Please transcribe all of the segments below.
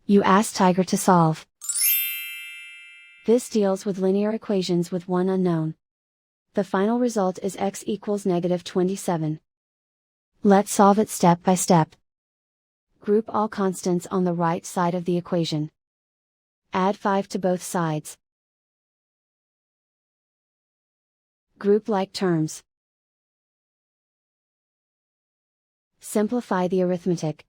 You ask Tiger to solve. This deals with linear equations with one unknown. The final result is x equals -27. Let's solve it step by step. Group all constants on the right side of the equation. Add 5 to both sides. Group like terms. Simplify the arithmetic.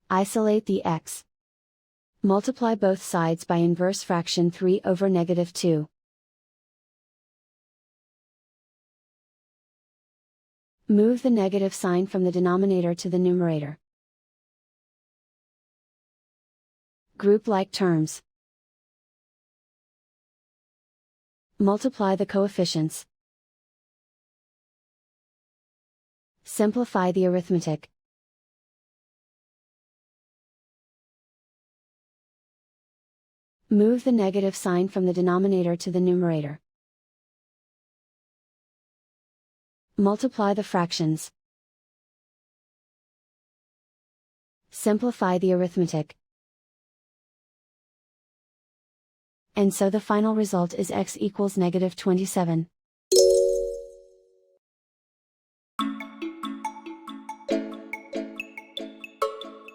Isolate the x. Multiply both sides by inverse fraction 3 over -2. Move the negative sign from the denominator to the numerator. Group like terms. Multiply the coefficients. Simplify the arithmetic. Move the negative sign from the denominator to the numerator. Multiply the fractions. Simplify the arithmetic. And so the final result is x equals -27.